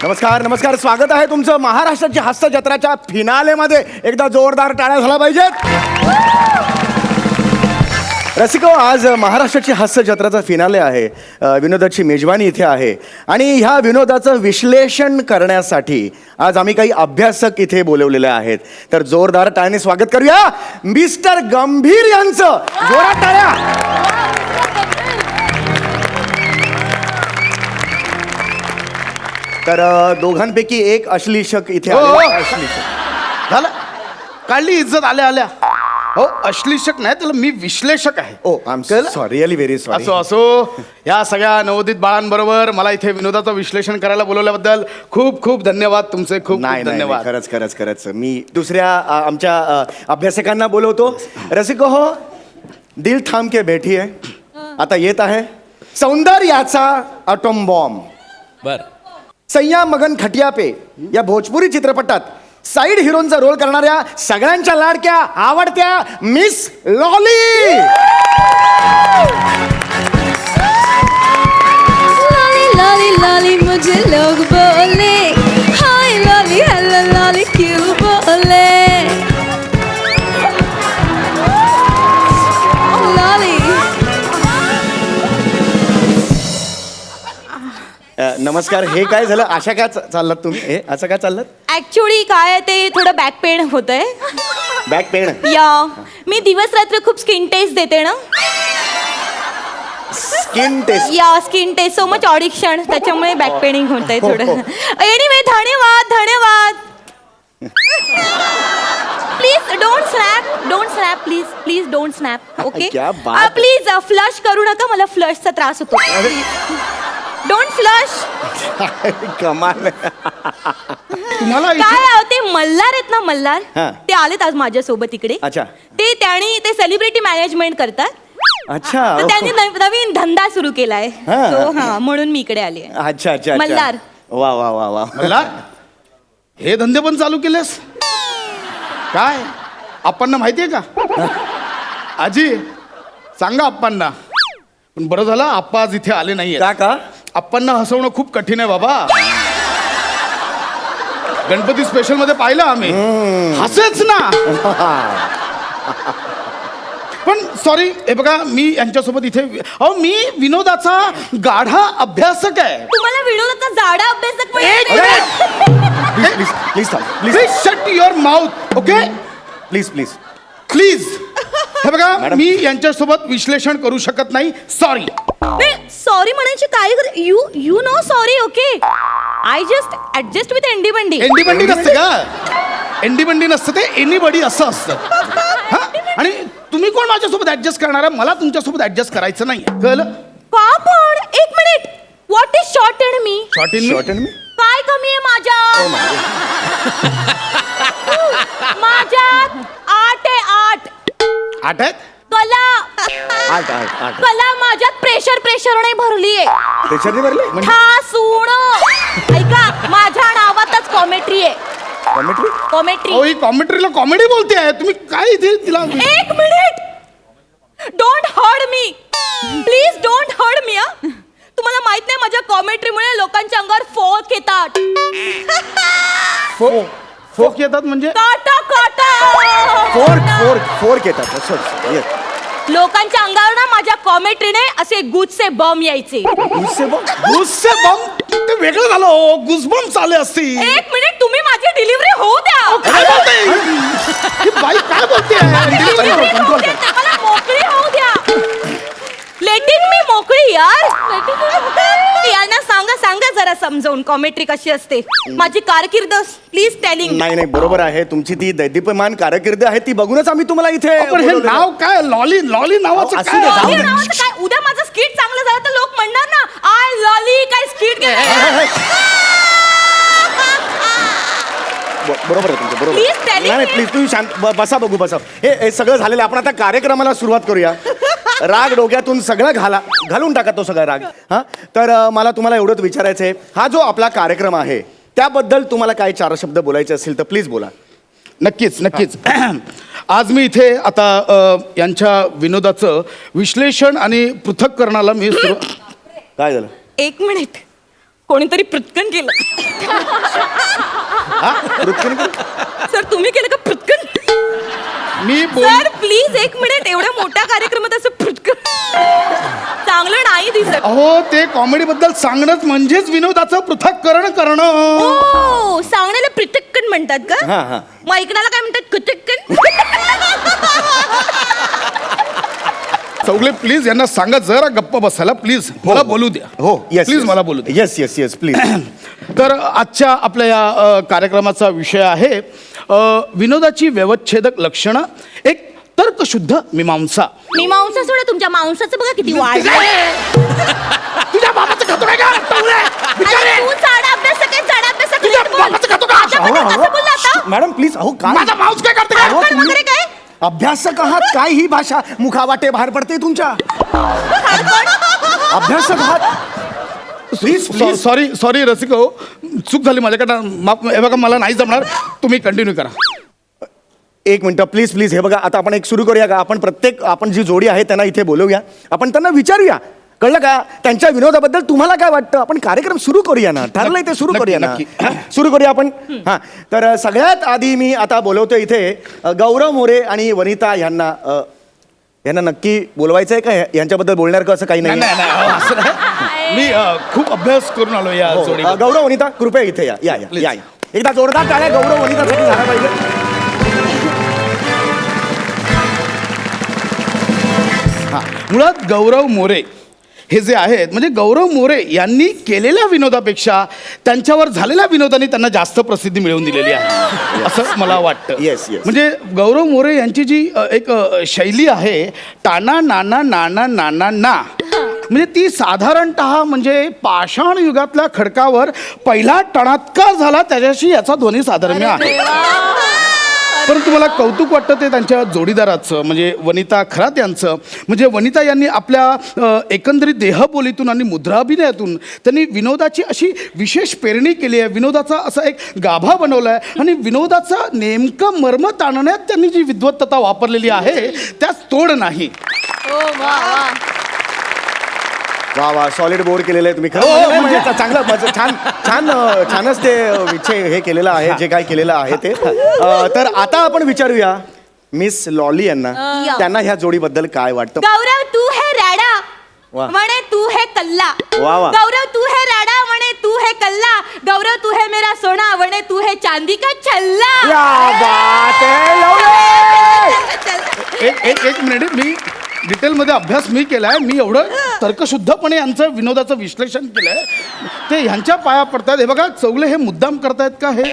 नमस्कार नमस्कार, स्वागत आहे तुमचं महाराष्ट्राची हास्य जत्राच्या फिनालेमध्ये. एकदा जोरदार टाळ्या झाला पाहिजेत. रसिको, आज महाराष्ट्राची हास्य जत्राचा फिनाले आहे. विनोदाची मेजवानी इथे आहे आणि ह्या विनोदाचं विश्लेषण करण्यासाठी आज आम्ही काही अभ्यासक इथे बोलवलेले आहेत. तर जोरदार टाळ्याने स्वागत करूया मिस्टर गंभीर यांचं. जोरात टाळ्या. तर दोघांपैकी एक अश्लीषक इथे अश्लीषक झालं, काढली इज्जत आल्या आल्या. हो, अश्लीषक नाही, त्याला मी विश्लेषक आहे. Oh I am sorry, really very sorry. असो असो, या सगळ्या नवोदित बाळांबरोबर मला इथे विनोदाचं विश्लेषण करायला बोलवल्याबद्दल खूप खूप धन्यवाद तुमचे. खूप नाही खूप धन्यवाद. खरंच खरंच खरंच मी दुसऱ्या आमच्या अभ्यासकांना बोलवतो. रसिको हो, दिल थांब के बैठी है. आता येत आहे सौंदर्याचा अटोम बॉम्ब. बर, सय्या मगन खटिया पे या भोजपुरी चित्रपटात साईड हिरोनचा रोल करणाऱ्या सगळ्यांच्या लाडक्या आवडत्या miss lolly. Lolly lolly lolly मुझे लोग बोले, हाय लॉली हेलो लॉली क्यों बोले. लॉली नमस्कार. हे काय झालं? अशा काय चाललात तुम्ही? हे असं काय चाललात? ऍक्च्युली काय आहे ते थोडं बॅक पेन होतंय. Back pain? या मी दिवस रात्र खूप स्किन टेस्ट देते ना. Skin test? या skin test, so much addiction, त्याच्यामुळे बॅक पेनिंग होतंय थोडं. एनिवे, धन्यवाद धन्यवाद. Please don't snap please please don't snap. Okay क्या बात है. प्लीज फ्लश करू नका, मला फ्लशचा त्रास होतो. Don't flush. कमाल. तुम्हाला इथे काय ते मल्हार आहेत ना, मल्हार, हा. ते आलेत आज माझ्यासोबत इकडे. अच्छा. ते सेलिब्रिटी मॅनेजमेंट करतात. अच्छा. तर त्यांनी नवीन धंदा सुरू केलाय. हा. So, हा, म्हणून मी इकडे आली आहे. अच्छा अच्छा अच्छा. मल्हार. वा वा वा वा. मला हे धंदे पण चालू केलेस काय? आप्पांना माहितीये का? आजी सांगा आप्पांना. पण बरं झालं आप्पा आज इथे आले नाहीये. का? आप्पांना हसवणं खूप कठीण आहे बाबा. गणपती स्पेशल मध्ये पाहिलं आम्ही, हसेच ना. पण सॉरी, हे बघा, मी यांच्यासोबत इथे मी विनोदाचा गाढा अभ्यासक आहे. तुम्हाला विनोदाचा जाडा अभ्यासक एक मिळाला. प्लीज प्लीज थांब. Please please shut your mouth. Okay, please please. Please. हे बघा, मी यांच्यासोबत विश्लेषण करू शकत नाही. सॉरी. सॉरी म्हणायची काय? You know sorry. Okay, I just adjust with एंडी बंडी. एंडी बंडी नसते का? एंडी बंडी नसतं, ते एनीबडी असं असतं. हा? आणि तुम्ही कोण माझ्यासोबत ऍडजस्ट करणार आहे? मला तुमच्यासोबत ऍडजस्ट करायचं नाही. कळलं? का पण? एक minute. What is short and me? Short in short and me. काय कमी आहे माझ्यात? माझ्यात 8 आहे. 8 आहेत. कला आठ आठ आठ. कला माझ्यात प्रेशर नाही भरलीये. त्याच्याने भरले म्हणजे ठासूण. ऐका, माझ्या नावातच कॉमेट्री आहे. कॉमेंट्री? कॉमेट्री. ही कॉमेंट्रीला कॉमेडी बोलते आहे तुम्ही. काय इथे तिला एक minute. Don't hurt me please. Don't hurt me. तुम्हाला माहित नाही, माझ्या कॉमेंट्रीमुळे लोकांच्या अंगावर फोक येतात. फोक येतात म्हणजे? काटा काटा. फोर्क येतात. असं येस. लोकांच्या अंगावर ना माझ्या कॉमेंट्रीने असे गुजचे बम यायचे. गुस्से बम ते वेगळं झालं. हो, गुसबम आले असतील. एक मिनिट, तुम्ही माझी डिलिव्हरी होऊ द्या. काय बोलते ही बाई? काय बोलते? Delivery होऊ द्या, मला मोकळी होऊ द्या. लेटिंग मी मोकळी यार. यांना सांगा जरा समजावून कॉमेंट्री कशी असते. माझी कारकीर्द प्लीज टेलिंग. नाही नाही, बरोबर आहे. तुमची ती दैदीप्यमान कारकीर्द आहे, ती बघूनच आम्ही तुम्हाला इथे पण हे बोलवलेलं. नाव काय? लॉली नावाचं असू काय? दे, जाऊ लॉली दे. नावाचं काय? उद्या माझं स्किट चांगलं झालं तर लोक म्हणणार ना, आय लॉली काय स्किट. बरोबर आहे तुमचं, बरोबर. Please tell नाही me. प्लीज तुम्ही शांत बसा. बघू बसा. हे सगळं झालेलं आहे. आपण आता कार्यक्रमाला सुरुवात करूया. राग डोक्यातून सगळं घालून टाका तो सगळा राग. हा, तर मला तुम्हाला एवढंच विचारायचं आहे, हा जो आपला कार्यक्रम आहे त्याबद्दल तुम्हाला काय 4 शब्द बोलायचे असतील तर प्लीज बोला. नक्कीच. आज मी इथे आता यांच्या विनोदाचं विश्लेषण आणि पृथक्करणाला मी काय झालं? एक मिनिट. कोणीतरी पृथ्कन केलं. सर तुम्ही केलं का पृथ्कन? मी सर प्लीज एक मिनिट, एवढ्या मोठ्या कार्यक्रमात असं पृथ्कन चांगलं नाही दिसत. अहो ते कॉमेडी बद्दल सांगणंच म्हणजेच विनोदाचं पृथक्करण करणं. ओ सांगण्याला पृथक्कन म्हणतात का? हा हा. मग ऐकण्याला काय म्हणतात? कुथक्कन. चौगले प्लीज यांना सांगा जरा गप्प बसायला प्लीज. मला बोलू द्या. हो येस प्लीज मला बोलू द्या. Yes yes yes please. तर आजच्या आपल्या या कार्यक्रमाचा विषय आहे विनोदाची व्यवच्छेदक लक्षणं, एक तर्कशुद्ध मीमांसा. मी मांसा सोडा, तुमच्या मांसाचं बघा किती वाढलंय. तुझ्या बाबाचं खातो काय का? अरे तू चाडा अभ्यास काय, चाडा अभ्यास काय? तुझ्या बाबाचं खातो का? कसं बोलला आता? Madam please. अहो काय माझा माऊस काय करते अहो, का? तुम्ही- वगैरे काय? अभ्यासक आहात काय? ही भाषा मुखावाटे बाहेर पडते तुमच्या. अभ्यासक आहात प्लीज प्लीज. सॉरी सॉरी रसिक हो, चूक झाली माझ्याकडनं. माफ. हे बघा मला नाही जमणार, तुम्ही कंटिन्यू करा. एक मिनिट प्लीज प्लीज. हे बघा आता आपण एक सुरू करूया का? आपण जी जोडी आहे त्यांना इथे बोलवूया, आपण त्यांना विचारूया, कळलं का? त्यांच्या विनोदाबद्दल तुम्हाला काय वाटतं? आपण कार्यक्रम सुरू करूया ना, ठरलंय ते सुरू नक्की, करूया ना. नक्की. सुरू करूया आपण. हां तर सगळ्यात आधी मी आता बोलवतो इथे गौरव मोरे आणि वनिता यांना. यांना नक्की बोलवायचं आहे का? यांच्याबद्दल बोलणार का? असं काही नाही नाही. नाही नाही, असं नाही. मी खूप अभ्यास करून आलो या जोडी. गौरव वनिता कृपया इथे या या या Please. या या. एकदा जोरदार टाळ्या गौरव वनितासाठी झाला पाहिजे. मुळात गौरव मोरे हे जे आहेत, म्हणजे गौरव मोरे यांनी केलेल्या विनोदापेक्षा त्यांच्यावर झालेल्या विनोदाने त्यांना जास्त प्रसिद्धी मिळवून दिलेली आहे असं मला वाटतं. Yes, yes. म्हणजे गौरव मोरे यांची जी एक शैली आहे, टाना नाना नाना नाना ना, म्हणजे ती साधारणतः म्हणजे पाषाण युगातल्या खडकावर पहिला टणात्कार झाला त्याच्याशी याचा ध्वनी साधर्म्य आहे. परंतु मला कौतुक वाटतं ते त्यांच्या जोडीदाराचं, म्हणजे वनिता खरात यांचं. म्हणजे वनिता यांनी आपल्या एकंदरीत देहबोलीतून आणि मुद्राभिनयातून त्यांनी विनोदाची अशी विशेष पेरणी केली आहे, विनोदाचा असा एक गाभा बनवला आहे आणि विनोदाचा नेमकं मर्म ताणण्यात त्यांनी जी विद्वत्तता वापरलेली आहे त्यास तोड नाही. वा वा सॉलिड बोर्ड केलेलं आहे तुम्ही. हो, खरं म्हणजे चांगलं छान छान छानच ते विषय हे केलेलं आहे, जे काय केलेलं आहे ते. तर आता आपण विचारूया मिस लॉली यांना, त्यांना ह्या जोडीबद्दल काय वाटतं. गौरव तू है राडा वाह. म्हणे तू है कल्ला. वाह, वाह. गौरव तू है राडा म्हणे तू है कल्ला. गौरव तू है मेरा सोना म्हणे तू है चांदी का छल्ला. क्या बात है लवली. एक मिनिट, मी डिटेलमध्ये अभ्यास मी केलाय. मी एवढं तर्कशुद्धपणे यांचं विनोदाचं विश्लेषण केलंय, ते ह्यांच्या पाया पडतात. हे बघा चौगले हे मुद्दाम करतायत का हे?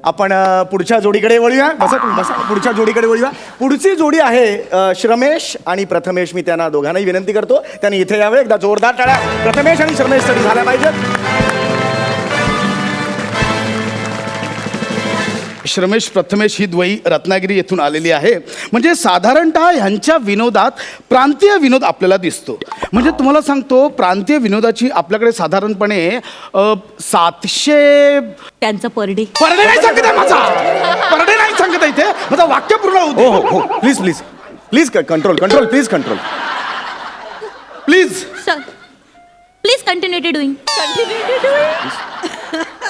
आपण पुढच्या जोडीकडे वळूया. बसा तुम्ही बसा. पुढच्या जोडीकडे वळूया. पुढची जोडी आहे श्रमेश आणि प्रथमेश. मी त्यांना दोघांनाही विनंती करतो त्यांनी इथे यावे. एकदा जोरदार टाळ्या प्रथमेश आणि श्रमेशसाठी झाल्या पाहिजेत. श्रमेश प्रथमेश ही द्वयी रत्नागिरी येथून आलेली आहे. म्हणजे साधारणतः ह्यांच्या विनोदात प्रांतीय विनोद आपल्याला दिसतो. म्हणजे तुम्हाला सांगतो, प्रांतीय विनोदाची आपल्याकडे साधारणपणे 700 त्यांचं परडे. परडे नाही सांगत आहे माझा, परडे नाही सांगत आहे इथे, माझा वाक्य पूर्ण हो होतो. हो हो please please please control control please control please. Sir please continue doing.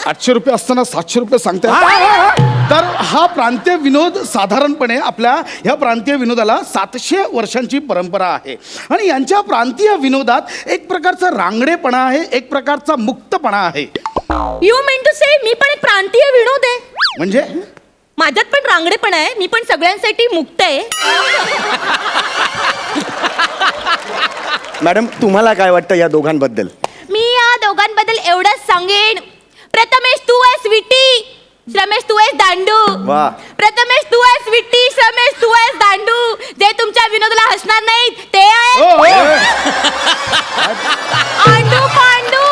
800 रुपये असताना 700 रुपये सांगताय. तर हा प्रांतीय विनोद साधारणपणे आपल्या ह्या प्रांतीय विनोदाला 700 वर्षांची परंपरा आहे. आणि यांच्या प्रांतीय विनोदात एक प्रकारचा रांगडेपणा आहे, एक प्रकारचा मुक्तपणा आहे. यू मीन टू से मी पण एक प्रांतीय विनोद आहे. म्हणजे माझ्यात पण रांगडेपणा आहे, मी पण सगळ्यांसाठी मुक्त आहे. मॅडम तुम्हाला काय वाटतं या दोघांबद्दल. मी या दोघांबद्दल एवढंच सांगेन, प्रथमेश तू आहे स्वीटी, श्रमेश तू आहेस दांडू. वाह. प्रथमेश तू आहेस स्वीटी, श्रमेश तू आहेस दांडू. जे तुमच्या विनोदाला हसणार नाहीत ते हो, आहे हो. आंडू पांडू.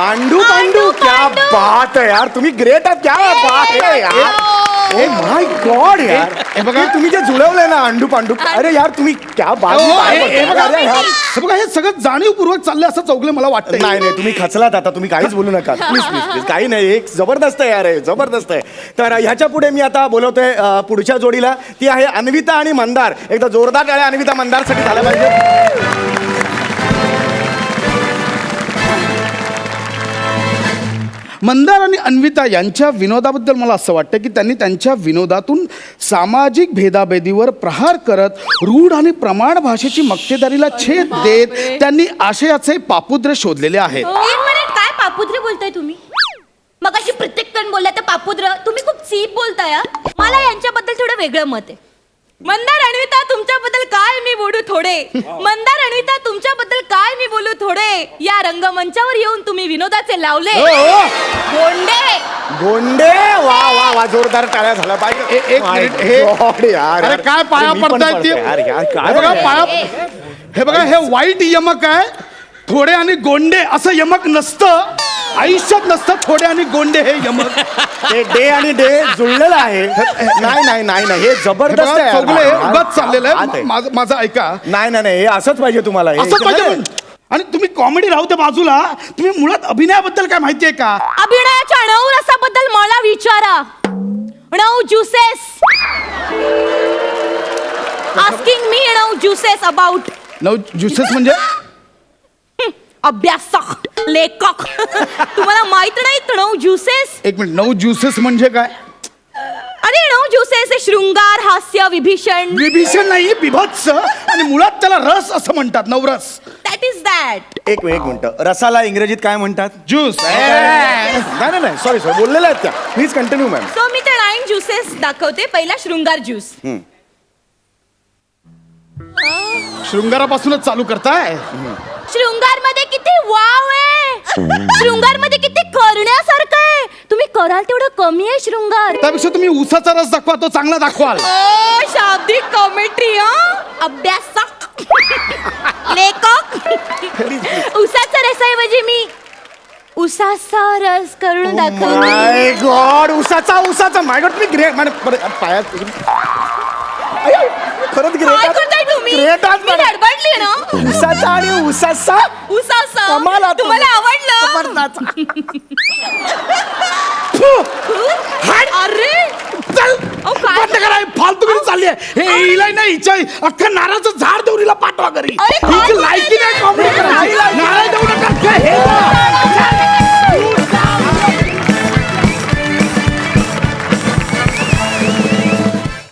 आंडू पांडू. क्या बात है यार, तुम्ही ग्रेट आहात. क्या बात है यार. ए माय गॉड यार. हे बघा. हे तुम्ही जे जुळवलंय ना अंडू पांडू, अरे यार तुम्ही क्या बात. हो, हे बघा, अरे यार. हे बघा, हे सगळं जाणीवपूर्वक चाललंय असं चौगले मला वाटतं. नाही नाही तुम्ही खचलात आता. तुम्ही काहीच बोलू नका प्लीज प्लीज प्लीज. काही नाही, एक जबरदस्त आहे यार, हे जबरदस्त आहे. तर ह्याच्या पुढे मी आता बोलवतोय पुढच्या जोडीला. ती आहे अन्विता आणि मंदार. एकदा जोरदार टाळ्या अन्विता मंदारसाठी झाल्या पाहिजे. मंदार आणि अन्विता यांच्या विनोदाबद्दल मला असं वाटतं की त्यांनी त्यांच्या विनोदातून सामाजिक भेदाभेदीवर प्रहार करत रूढ आणि प्रमाण भाषेची मक्तेदारीला छेद देत त्यांनी आशयाचे पापुद्र शोधलेले आहेत. एक मिनिट, काय पापुद्र बोलताय तुम्ही? मग अशी प्रत्येक जण बोलला तर पापुद्र, तुम्ही खूप चीप बोलताय हा. मला यांच्याबद्दल थोडं वेगळं मत आहे. मंदार अन्विता तुमच्याबद्दल काय मी बोलू थोडे. मंदार अन्विता तुमच्याबद्दल काय मी बोलू थोडे. या रंगमंचावर येऊन तुम्ही विनोदाचे लावले गोंडे. गोंडे, वा वा वा, जोरदार टाळ्या झाल्या पाहिजे. एक मिनिट, अरे काय पाया पडतायत ते? हे बघा पाया, हे बघा, हे वाईट यमक आहे. थोडे आणि गोंडे असं यमक नसतं, आयुष्यात नसतं थोडे आणि गोंडे हे यमक. ते डे आणि डे जुळलेलं आहे. नाही नाही नाही नाही, हे जबरदस्त आहे. चौगले उगाच चाललेलं आत आहे. माझं ऐका. नाही नाही नाही, हे असंच पाहिजे तुम्हाला. हे असं पाहिजे पण. आणि तुम्ही कॉमेडी राहू त्या बाजूला, तुम्ही मुळात अभिनयाबद्दल काय माहितीये का? अभिनयाच्या नऊ रसाबद्दल मला विचारा. नऊ ज्युसेस. आस्किंग मी नऊ ज्युसेस अबाउट. नऊ ज्युसेस म्हणजे? अभ्यासक, लेखक. तुम्हाला माहित नाही नऊ ज्युसेस? एक मिनिट, नऊ ज्युसेस म्हणजे काय? अरे नऊ ज्युसेस हे शृंगार, हास्य, विभीषण. विभीषण नाही, बिभत्स. आणि मुळात त्याला रस असं म्हणतात, नवरस. That is that. एक मिनिट, रसाला इंग्रजीत काय म्हणतात? ज्यूस. नाही नाही, सॉरी सॉरी, बोललेल्या आहेत त्या. Please continue ma'am. सो मी ते 9 ज्युसेस दाखवते. पहिला शृंगार ज्यूस. शृंगारापासूनच चालू करताय? शृंगार मध्ये किती वाव आहे. शृंगार मध्ये किती करण्यासारखं आहे. तुम्ही कराल तेवढं कमी आहे शृंगार. त्यापेक्षा तुम्ही उसाचा रस दाखवा, तो चांगला दाखवाल. ओ शाब्दिक कॉमेंट्री. अभ्यासक, लेखक. उसाचा रसाऐवजी मी उसाचा रस करून दाखवते. माय गॉड, उसाचा माय गॉड, तुम्ही ग्रेट. पायात खरंच काय करताय तुम्ही? ग्रेट आहात मी मॅडम. गडबडली ना. उसाचा आणि उसाचा उसाचा कमाल आहात तुम्ही. तुम्हाला आवडलं? अरे चल अहो, काय? बंद करा, फालतूगिरी चालली आहे. हे हिला नाही, हिच्या अख्खं नारळाचं झाड देऊन हिला पाठवा घरी. अरे, काय हिची लायकी नाही कॉमेडी करायची. नारळ देऊ नका. हे